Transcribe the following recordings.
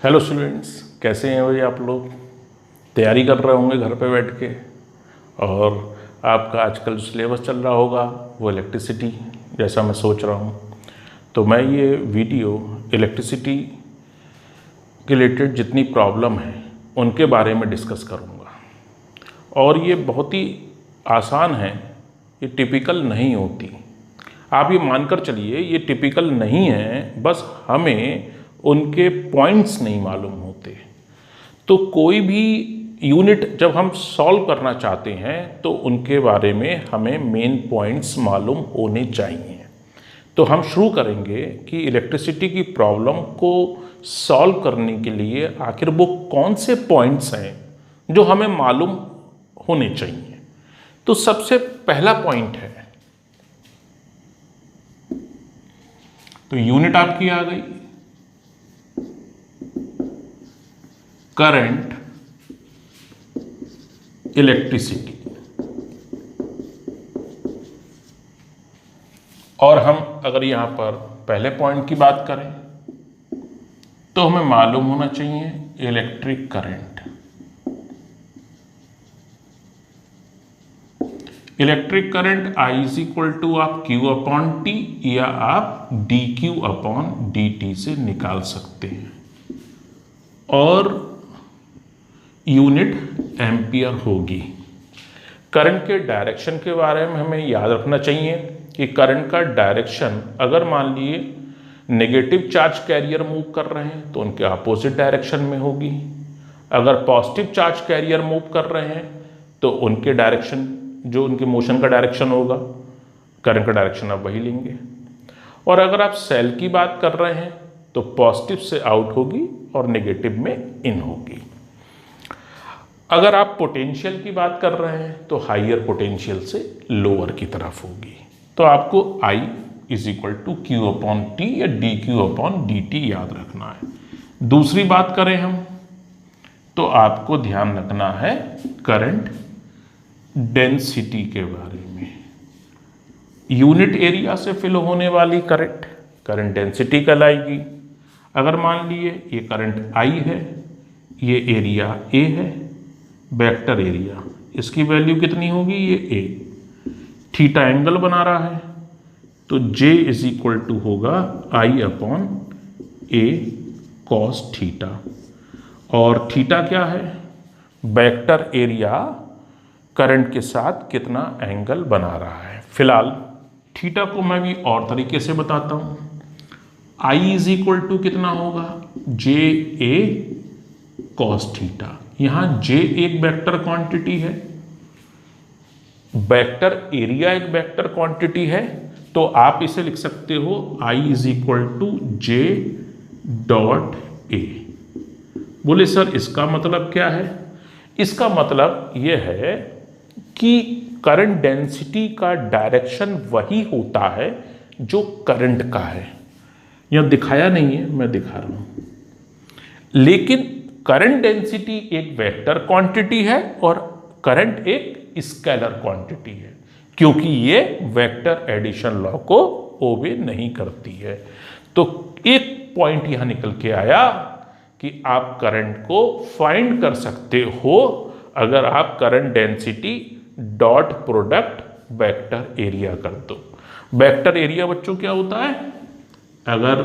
Hello students, कैसे हैं भाई आप लोग। तैयारी कर रहे होंगे घर पे बैठ के, और आपका आजकल जो सिलेबस चल रहा होगा वो इलेक्ट्रिसिटी जैसा मैं सोच रहा हूँ। तो मैं ये वीडियो इलेक्ट्रिसिटी के रिलेटेड जितनी प्रॉब्लम है उनके बारे में डिस्कस करूँगा। और ये बहुत ही आसान है, ये टिपिकल नहीं होती। आप ये मानकर चलिए ये टिपिकल नहीं है, बस हमें उनके पॉइंट्स नहीं मालूम होते। तो कोई भी यूनिट जब हम सॉल्व करना चाहते हैं तो उनके बारे में हमें मेन पॉइंट्स मालूम होने चाहिए। तो हम शुरू करेंगे कि इलेक्ट्रिसिटी की प्रॉब्लम को सॉल्व करने के लिए आखिर वो कौन से पॉइंट्स हैं जो हमें मालूम होने चाहिए। तो सबसे पहला पॉइंट है, तो यूनिट आपकी आ गई करंट इलेक्ट्रिसिटी। और हम अगर यहां पर पहले पॉइंट की बात करें तो हमें मालूम होना चाहिए electric current. Electric current I is equal to आप Q अपॉन टी या आप dQ अपॉन dt से निकाल सकते हैं, और यूनिट एम्पियर होगी। करंट के डायरेक्शन के बारे में हमें याद रखना चाहिए कि करंट का डायरेक्शन, अगर मान लिए नेगेटिव चार्ज कैरियर मूव कर रहे हैं तो उनके अपोजिट डायरेक्शन में होगी। अगर पॉजिटिव चार्ज कैरियर मूव कर रहे हैं तो उनके डायरेक्शन, जो उनके मोशन का डायरेक्शन होगा, करंट का डायरेक्शन आप वही लेंगे। और अगर आप सेल की बात कर रहे हैं तो पॉजिटिव से आउट होगी और नेगेटिव में इन होगी। अगर आप पोटेंशियल की बात कर रहे हैं तो हाइयर पोटेंशियल से लोअर की तरफ होगी। तो आपको I is equal to Q upon t या dQ अपॉन dt याद रखना है। दूसरी बात करें हम तो आपको ध्यान रखना है करंट डेंसिटी के बारे में। यूनिट एरिया से फिल होने वाली करंट डेंसिटी कहलाएगी। अगर मान लिए ये करंट I है, ये एरिया A है, वेक्टर एरिया, इसकी वैल्यू कितनी होगी, ये A। थीटा एंगल बना रहा है तो J इज इक्वल टू होगा I upon A cos theta. और थीटा क्या है, वेक्टर एरिया करंट के साथ कितना एंगल बना रहा है। फिलहाल थीटा को मैं भी और तरीके से बताता हूं। I इज इक्वल टू कितना होगा, J A कॉस थीटा। यहां J एक वेक्टर क्वांटिटी है, वेक्टर एरिया एक वेक्टर क्वांटिटी है, तो आप इसे लिख सकते हो I is equal to J dot A। बोले सर इसका मतलब क्या है। इसका मतलब यह है कि करंट डेंसिटी का डायरेक्शन वही होता है जो करंट का है। यह दिखाया नहीं है, मैं दिखा रहा हूं। लेकिन करंट डेंसिटी एक वेक्टर क्वांटिटी है और करंट एक स्केलर क्वांटिटी है, क्योंकि ये वेक्टर एडिशन लॉ को ओबे नहीं करती है। तो एक पॉइंट यहां निकल के आया कि आप करंट को फाइंड कर सकते हो अगर आप current density dot product vector area कर दो। वेक्टर एरिया बच्चों क्या होता है, अगर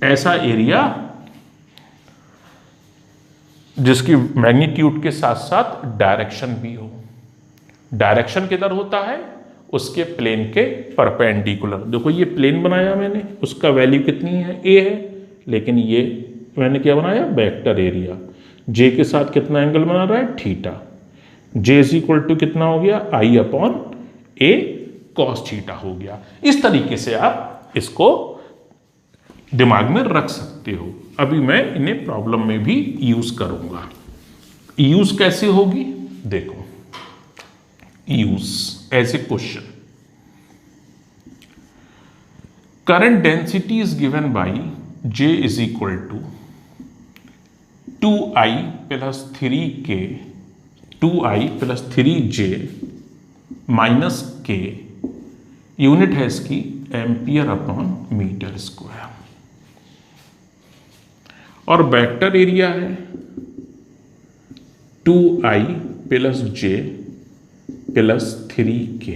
ऐसा एरिया जिसकी मैग्नीट्यूड के साथ साथ डायरेक्शन भी हो। डायरेक्शन किधर होता है, उसके प्लेन के परपेंडिकुलर। देखो ये प्लेन बनाया मैंने, उसका वैल्यू कितनी है, A है, लेकिन ये मैंने क्या बनाया, वेक्टर एरिया। J के साथ कितना एंगल बना रहा है, theta. J is equal to कितना हो गया, I upon A cos theta हो गया। इस तरीके से आप इसको दिमाग में रख सकते हो। अभी मैं इन्हें प्रॉब्लम में भी यूज करूंगा। यूज कैसे होगी, देखो, use as a question. Current density is given by J is equal to 2I plus 3K, 2I plus 3J minus K। Unit है इसकी एम्पियर अपॉन मीटर स्क्वायर। और वेक्टर एरिया है 2i plus j plus 3k।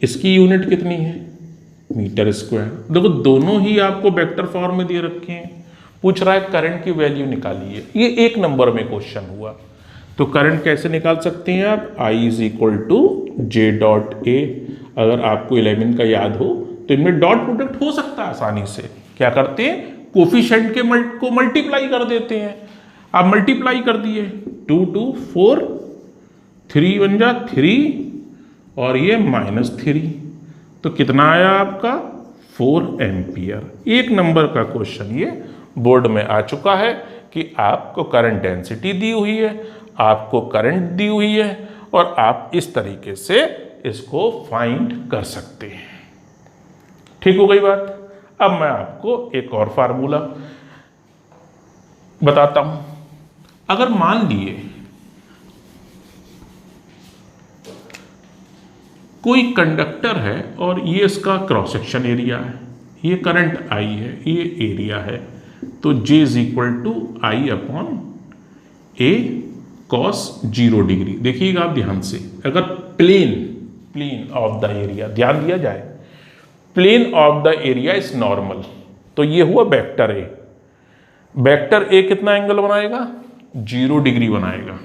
इसकी unit कितनी है? Metre square. देखो दोनों ही आपको वेक्टर फॉर्म में दिए रखे हैं। पूछ रहा है करंट की वैल्यू निकालिए। ये एक नंबर में क्वेश्चन हुआ। तो करंट कैसे निकाल सकते हैं आप? I is equal to J dot A. अगर आपको 11 का याद हो तो इनमें डॉट प्रोडक्ट हो सकता है आसानी से। क्या करते हैं? कोफिशिएंट के को मल्टीप्लाई कर देते हैं। आप मल्टीप्लाई कर दिए 2 2 4 3 बन जा 3 और ये -3 तो कितना आया आपका? 4 एम्पियर। एक नंबर का क्वेश्चन ये बोर्ड में आ चुका है कि आपको करंट डेंसिटी दी हुई है, आपको करंट दी हुई है और आप इस तरीके से इसको फाइंड कर सकते हैं। ठीक हो गई बात। अब मैं आपको एक और फार्मूला बताता हूं। अगर मान लिए कोई कंडक्टर है और ये इसका क्रॉस सेक्शन एरिया है, ये करंट I है, ये एरिया है, तो J is equal to I upon A cos 0 degree. देखिएगा आप ध्यान से, अगर प्लेन ऑफ द एरिया ध्यान दिया जाए, plane of the area is normal, तो ये हुआ वेक्टर ए। वेक्टर ए कितना एंगल बनाएगा? 0 डिग्री बनाएगा।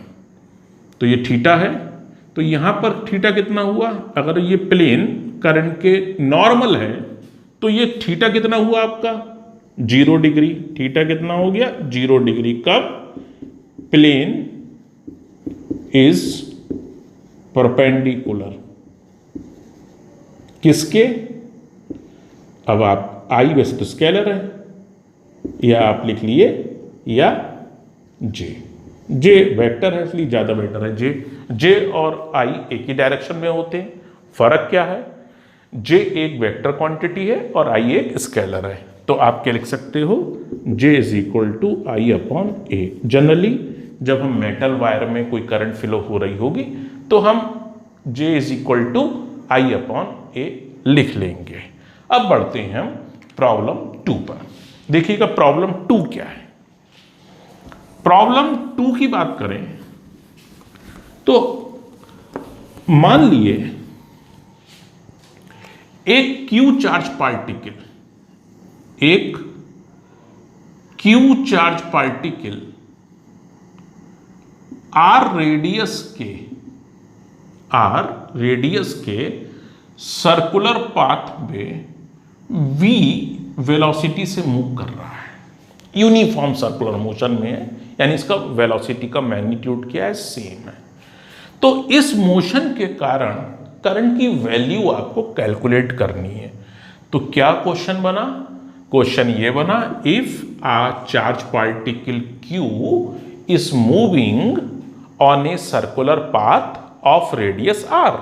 तो ये थीटा है, तो यहां पर थीटा कितना हुआ? अगर ये प्लेन करंट के नॉर्मल है तो ये थीटा कितना हुआ आपका? 0 डिग्री। थीटा कितना हो गया? 0 डिग्री। कब? प्लेन इज परपेंडिकुलर किसके? अब आप आई वैसे तो स्केलर है, या आप लिख लिए या जे वेक्टर है इसलिए ज्यादा बेटर है। जे और आई एक ही डायरेक्शन में होते हैं। फर्क क्या है? जे एक वेक्टर क्वांटिटी है और आई एक स्केलर है। तो आप क्या लिख सकते हो? J is equal to I upon A. Generally जब हम मेटल वायर में कोई करंट फ्लो हो रही होगी तो हम J is equal to I upon A लिख लेंगे। अब बढ़ते हैं हम प्रॉब्लम 2 पर। देखिएगा प्रॉब्लम 2 क्या है। प्रॉब्लम 2 की बात करें तो मान लिए एक Q charge particle r radius के सर्कुलर पाथ में v वेलोसिटी से मूव कर रहा है। यूनिफॉर्म सर्कुलर मोशन में है, यानी इसका वेलोसिटी का मैग्नीट्यूड क्या है? सेम है। तो इस मोशन के कारण करंट की वैल्यू आपको कैलकुलेट करनी है। तो क्या क्वेश्चन बना? क्वेश्चन ये बना, if a charge particle Q is moving on a circular path of radius r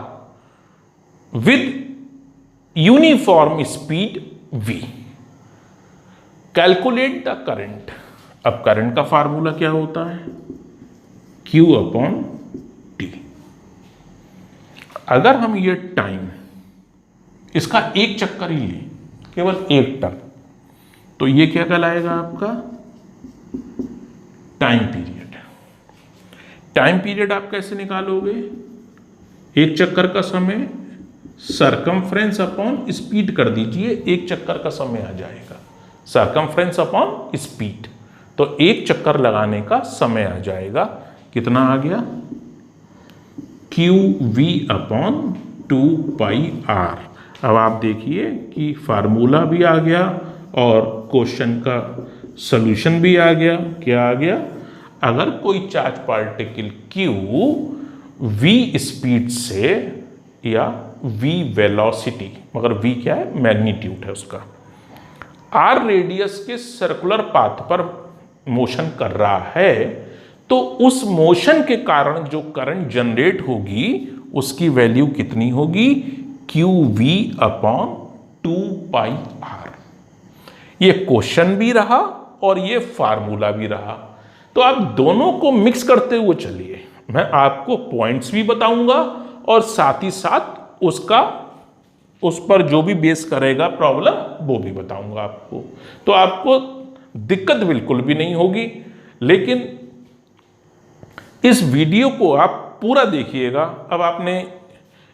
with uniform speed v, calculate the current. अब करंट का फार्मूला क्या होता है? Q upon T। अगर हम ये टाइम इसका एक चक्कर ही लें, केवल एक टर्न, तो ये क्या कहलाएगा आपका? Time period. टाइम पीरियड आप कैसे निकालोगे? एक चक्कर का समय सरकमफ्रेंस अपॉन स्पीड कर दीजिए, एक चक्कर का समय आ जाएगा। सरकमफ्रेंस अपॉन स्पीड, तो एक चक्कर लगाने का समय आ जाएगा। कितना आ गया? QV upon 2πr। अब आप देखिए कि फार्मूला भी आ गया और क्वेश्चन का सॉल्यूशन भी आ गया। क्या आ गया? अगर कोई charge particle Q v speed से या v वेलोसिटी, मगर v क्या है? मैग्नीट्यूड है उसका, r रेडियस के सर्कुलर पाथ पर मोशन कर रहा है, तो उस मोशन के कारण जो करंट जनरेट होगी उसकी वैल्यू कितनी होगी? QV upon 2πr। ये क्वेश्चन भी रहा और ये फार्मूला भी रहा। तो आप दोनों को मिक्स करते हुए चलिए, मैं आपको पॉइंट्स भी बताऊंगा और साथ ही साथ उस पर जो भी बेस करेगा प्रॉब्लम वो भी बताऊंगा आपको। तो आपको दिक्कत बिल्कुल भी नहीं होगी। लेकिन इस वीडियो को आप पूरा देखिएगा। अब आपने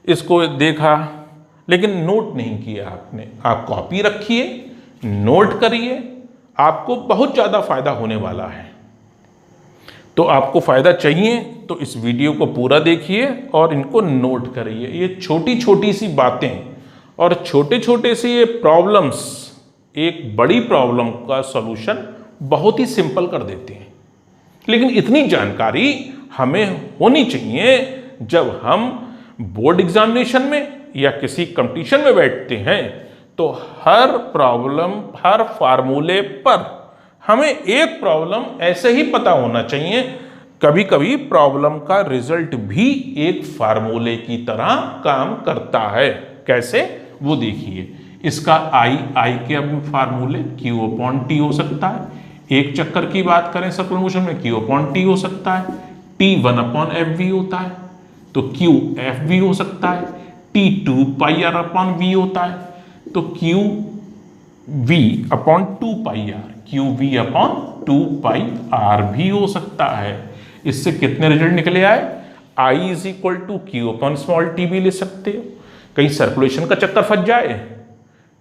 इसको देखा लेकिन नोट नहीं किया आपने, आप कॉपी रखिए, नोट करिए, आपको बहुत ज़्यादा फायदा होने वाला है। तो आपको फायदा चाहिए तो इस वीडियो को पूरा देखिए और इनको नोट करिए। ये छोटी छोटी सी बातें और छोटे छोटे से ये प्रॉब्लम्स एक बड़ी प्रॉब्लम का सॉल्यूशन बहुत ही सिंपल कर देते हैं। लेकिन इतनी जानकारी हमें होनी चाहिए जब हम बोर्ड एग्जामिनेशन में या किसी कंपटीशन में बैठते हैं तो हर प्रॉब्लम, हर फार्मूले पर हमें एक प्रॉब्लम ऐसे ही पता होना चाहिए। कभी कभी प्रॉब्लम का रिजल्ट भी एक फार्मूले की तरह काम करता है। कैसे, वो देखिए। इसका आई के अब फार्मूले Q/T हो सकता है। एक चक्कर की बात करें सर्कुलर मोशन में Q/T हो सकता है। T 1/FV होता है तो QFV हो सकता है। T 2πr/V होता है तो QV/2πr भी हो सकता है। इससे कितने रिजल्ट निकले आए? I = Q/t भी ले सकते हो। कहीं सर्कुलेशन का चक्कर फंस जाए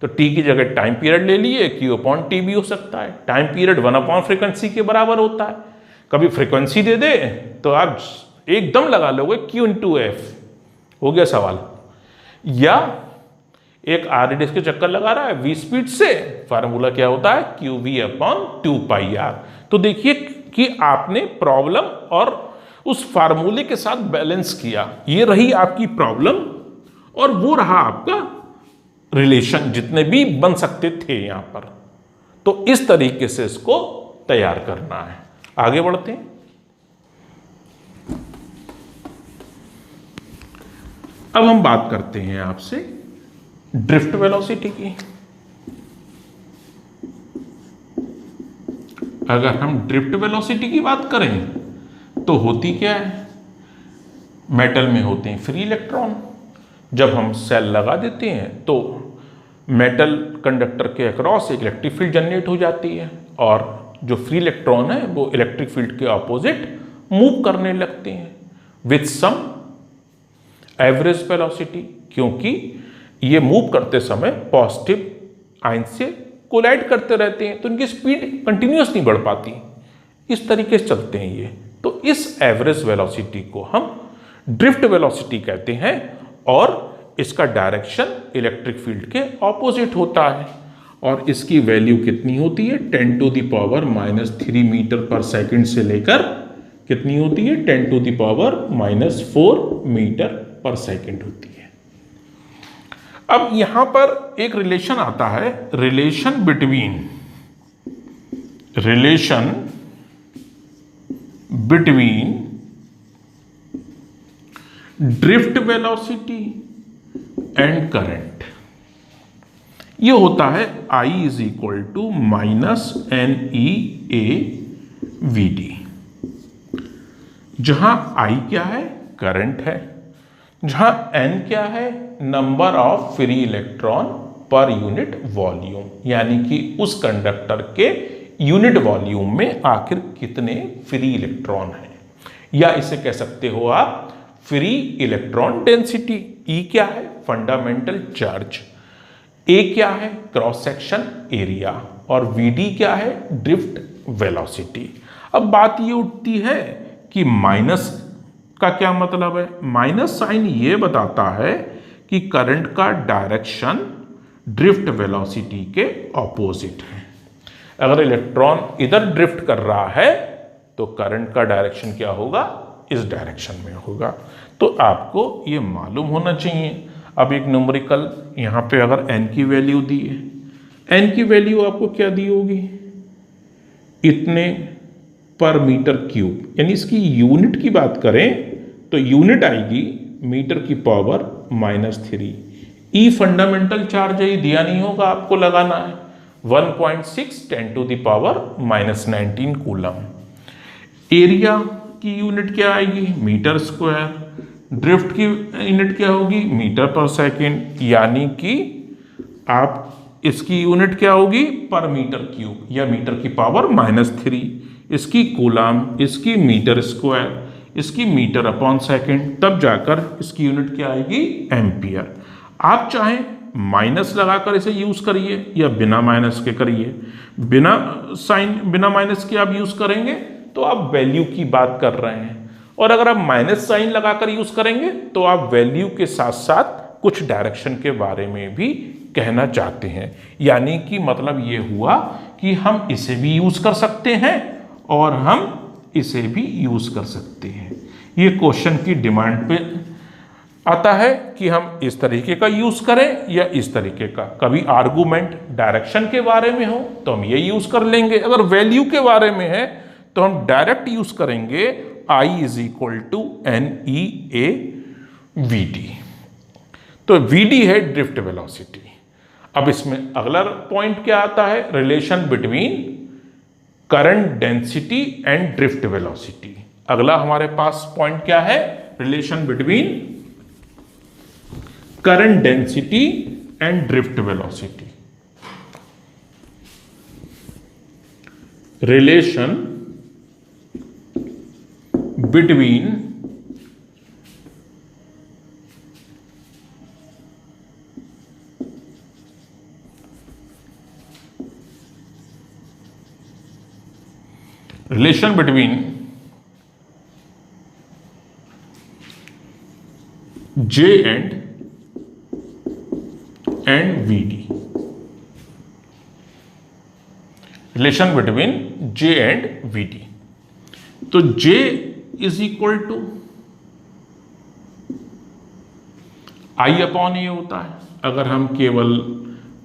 तो T की जगह टाइम पीरियड ले लिए, Q/T भी हो सकता है। टाइम पीरियड 1/फ्रीक्वेंसी के बराबर होता है। कभी फ्रीक्वेंसी दे दे तो आप एकदम लगा लोगे Q/F, हो गया सवाल। या एक रेडियस के चक्कर लगा रहा है v स्पीड से, फार्मूला क्या होता है? QV/2πr। तो देखिए कि आपने प्रॉब्लम और उस फार्मूले के साथ बैलेंस किया। ये रही आपकी प्रॉब्लम और वो रहा आपका रिलेशन, जितने भी बन सकते थे यहां पर। तो इस तरीके से इसको तैयार करना है। आगे बढ़ते हैं। अब हम बात करते हैं आपसे ड्रिफ्ट वेलोसिटी की। अगर हम ड्रिफ्ट वेलोसिटी की बात करें तो होती क्या है? मेटल में होते हैं फ्री इलेक्ट्रॉन। जब हम सेल लगा देते हैं तो मेटल कंडक्टर के अक्रॉस एक इलेक्ट्रिक फील्ड जनरेट हो जाती है और जो फ्री इलेक्ट्रॉन है वो इलेक्ट्रिक फील्ड के ऑपोजिट मूव करने लगते हैं विथ सम एवरेज वेलोसिटी, क्योंकि ये मूव करते समय पॉजिटिव आयन से कोलाइड करते रहते हैं तो इनकी स्पीड कंटिन्यूस नहीं बढ़ पाती। इस तरीके से चलते हैं ये। तो इस एवरेज वेलोसिटी को हम ड्रिफ्ट वेलोसिटी कहते हैं और इसका डायरेक्शन इलेक्ट्रिक फील्ड के ऑपोजिट होता है। और इसकी वैल्यू कितनी होती है? 10⁻³ मीटर/सेकंड से लेकर कितनी होती है? 10⁻⁻⁴ मीटर/सेकंड होती है। अब यहां पर एक रिलेशन आता है, relation between drift velocity and current. ये होता है I = -NEAVD, जहां I क्या है? करंट है। जहां N क्या है? Number of free electron per unit volume, यानी कि उस कंडक्टर के यूनिट वॉल्यूम में आखिर कितने फ्री इलेक्ट्रॉन हैं, या इसे कह सकते हो आप फ्री इलेक्ट्रॉन डेंसिटी। E क्या है? Fundamental charge. A क्या है? Cross section area. और VD क्या है? Drift velocity. अब बात ये उठती है कि माइनस का क्या मतलब है? माइनस साइन ये बताता है कि करंट का डायरेक्शन ड्रिफ्ट वेलोसिटी के ऑपोजिट है। अगर इलेक्ट्रॉन इधर ड्रिफ्ट कर रहा है तो करंट का डायरेक्शन क्या होगा? इस डायरेक्शन में होगा। तो आपको ये मालूम होना चाहिए। अब एक न्यूमेरिकल यहाँ पे अगर n की वैल्यू दी है, n की वैल्यू आपको क्या दी होगी? इतने पर मीटर क्यूब, यानी इसकी यूनिट की बात करें तो यूनिट आएगी मीटर⁻³ E फंडामेंटल चार्ज है, दिया नहीं होगा, आपको लगाना है 1.6 10⁻⁻19 कूलम। एरिया की यूनिट क्या आएगी? Metre square. ड्रिफ्ट की यूनिट क्या होगी? मीटर/सेकंड। यानी कि आप इसकी यूनिट क्या होगी? पर मीटर क्यूब या मीटर की पावर -3, इसकी कूलाम, इसकी मीटर स्क्वायर, इसकी मीटर अपॉन सेकेंड, तब जाकर इसकी यूनिट क्या आएगी? एम्पियर। आप चाहें माइनस लगाकर इसे यूज करिए या बिना माइनस के करिए। बिना माइनस के आप यूज करेंगे तो आप वैल्यू की बात कर रहे हैं, और अगर आप माइनस साइन लगाकर यूज करेंगे तो आप वैल्यू के साथ साथ कुछ डायरेक्शन के बारे में भी कहना चाहते हैं। यानी कि मतलब ये हुआ कि हम इसे भी यूज कर सकते हैं और हम इसे भी यूज कर सकते हैं। ये क्वेश्चन की डिमांड पे आता है कि हम इस तरीके का यूज करें या इस तरीके का। कभी आर्गुमेंट डायरेक्शन के बारे में हो तो हम ये यूज कर लेंगे, अगर वैल्यू के बारे में है तो हम डायरेक्ट यूज करेंगे I = NEA VD। तो VD है ड्रिफ्ट वेलोसिटी। अब इसमें अगला पॉइंट क्या आता है? Relation between current density and drift velocity. अगला हमारे पास पॉइंट क्या है? Relation between current density and drift velocity. Relation between J and VD। Relation between J and VD। तो J = I/A होता है। अगर हम केवल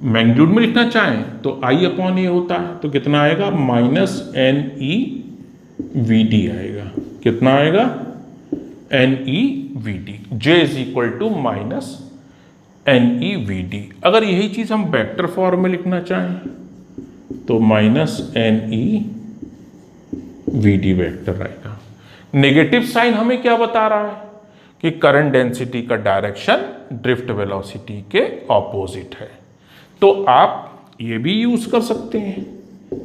मैग्नीट्यूड में लिखना चाहें तो I/A होता है, तो कितना आएगा? -NEVD आएगा। कितना आएगा? NEVD। J = -NEVD। अगर यही चीज हम वेक्टर फॉर्म में लिखना चाहें तो -NEVD वेक्टर आएगा। नेगेटिव साइन हमें क्या बता रहा है? कि करंट डेंसिटी का डायरेक्शन ड्रिफ्ट वेलोसिटी के ऑपोजिट है। तो आप ये भी यूज कर सकते हैं,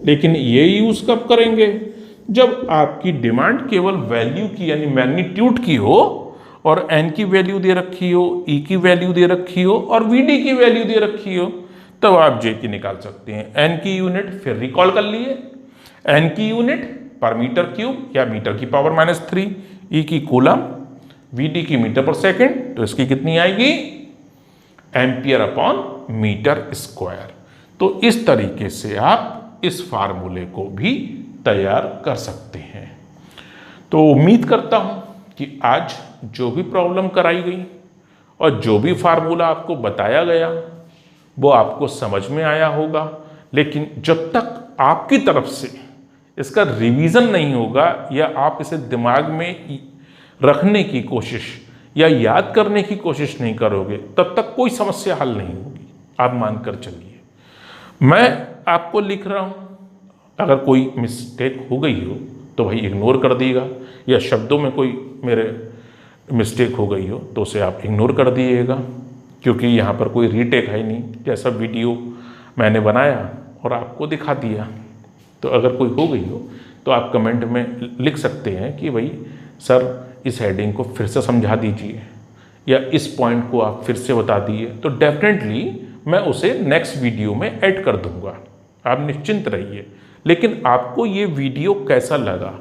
लेकिन ये यूज कब करेंगे? जब आपकी डिमांड केवल वैल्यू की यानी मैग्नीट्यूड की हो और n की वैल्यू दे रखी हो, E की वैल्यू दे रखी हो और VD की वैल्यू दे रखी हो, तब आप J की निकाल सकते हैं। n की यूनिट फिर रिकॉल कर लिए, n की यूनिट पर मीटर क्यूब या मीटर की पावर -3, E की कूलम, VD की मीटर पर सेकेंड, तो इसकी कितनी आएगी? Ampere upon metre square. तो इस तरीके से आप इस फार्मूले को भी तैयार कर सकते हैं। तो उम्मीद करता हूं कि आज जो भी प्रॉब्लम कराई गई और जो भी फार्मूला आपको बताया गया वो आपको समझ में आया होगा। लेकिन जब तक आपकी तरफ से इसका रिवीजन नहीं होगा या आप इसे दिमाग में रखने की कोशिश या याद करने की कोशिश नहीं करोगे, तब तक कोई समस्या हल नहीं होगी। आप मानकर चलिए, मैं आपको लिख रहा हूं, अगर कोई मिस्टेक हो गई हो तो भाई इग्नोर कर दिएगा, या शब्दों में कोई मेरे मिस्टेक हो गई हो तो उसे आप इग्नोर कर दिएगा, क्योंकि यहाँ पर कोई रीटेक है नहीं। जैसा वीडियो मैंने बनाया और आपको दिखा दिया, तो अगर कोई हो गई हो तो आप कमेंट में लिख सकते हैं कि भाई सर इस हेडिंग को फिर से समझा दीजिए या इस पॉइंट को आप फिर से बता दिए, तो डेफिनेटली मैं उसे नेक्स्ट वीडियो में ऐड कर दूंगा। आप निश्चिंत रहिए। लेकिन आपको ये वीडियो कैसा लगा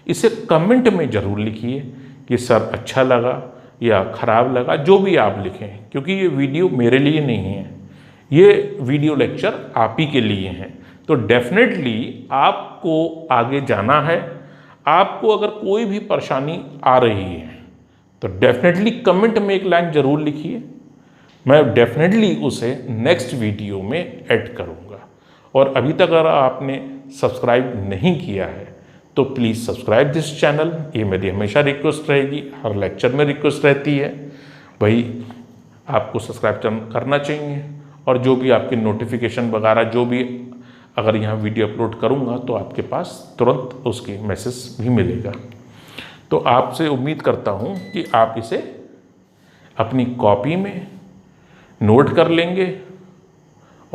इसे कमेंट में ज़रूर लिखिए कि सर अच्छा लगा या ख़राब लगा, जो भी आप लिखें, क्योंकि ये वीडियो मेरे लिए नहीं है, ये वीडियो लेक्चर आप ही के लिए हैं। तो डेफिनेटली आपको आगे जाना है। आपको अगर कोई भी परेशानी आ रही है तो डेफिनेटली कमेंट में एक लाइन ज़रूर लिखिए, मैं डेफिनेटली उसे नेक्स्ट वीडियो में ऐड करूँगा। और अभी तक अगर आपने सब्सक्राइब नहीं किया है तो प्लीज़ सब्सक्राइब दिस चैनल। ये मेरी हमेशा रिक्वेस्ट रहेगी, हर लेक्चर में रिक्वेस्ट रहती है भाई आपको सब्सक्राइब करना चाहिए। और जो भी आपके नोटिफिकेशन वगैरह जो भी अगर यहाँ वीडियो अपलोड करूँगा तो आपके पास तुरंत उसकी मैसेज भी मिलेगा। तो आपसे उम्मीद करता हूँ कि आप इसे अपनी कॉपी में नोट कर लेंगे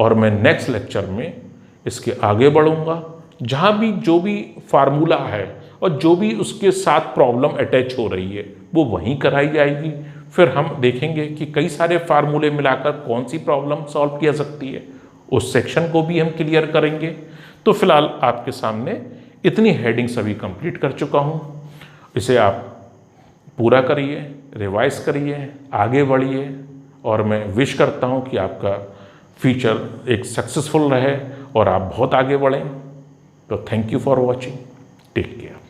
और मैं नेक्स्ट लेक्चर में इसके आगे बढ़ूँगा, जहाँ भी जो भी फार्मूला है और जो भी उसके साथ प्रॉब्लम अटैच हो रही है वो वहीं कराई जाएगी। फिर हम देखेंगे कि कई सारे फार्मूले मिलाकर कौन सी प्रॉब्लम सॉल्व किया सकती है, उस सेक्शन को भी हम क्लियर करेंगे। तो फिलहाल आपके सामने इतनी हेडिंग सभी कंप्लीट कर चुका हूँ। इसे आप पूरा करिए, रिवाइज करिए, आगे बढ़िए और मैं विश करता हूँ कि आपका फ्यूचर एक सक्सेसफुल रहे और आप बहुत आगे बढ़ें। तो thank you for watching, take care.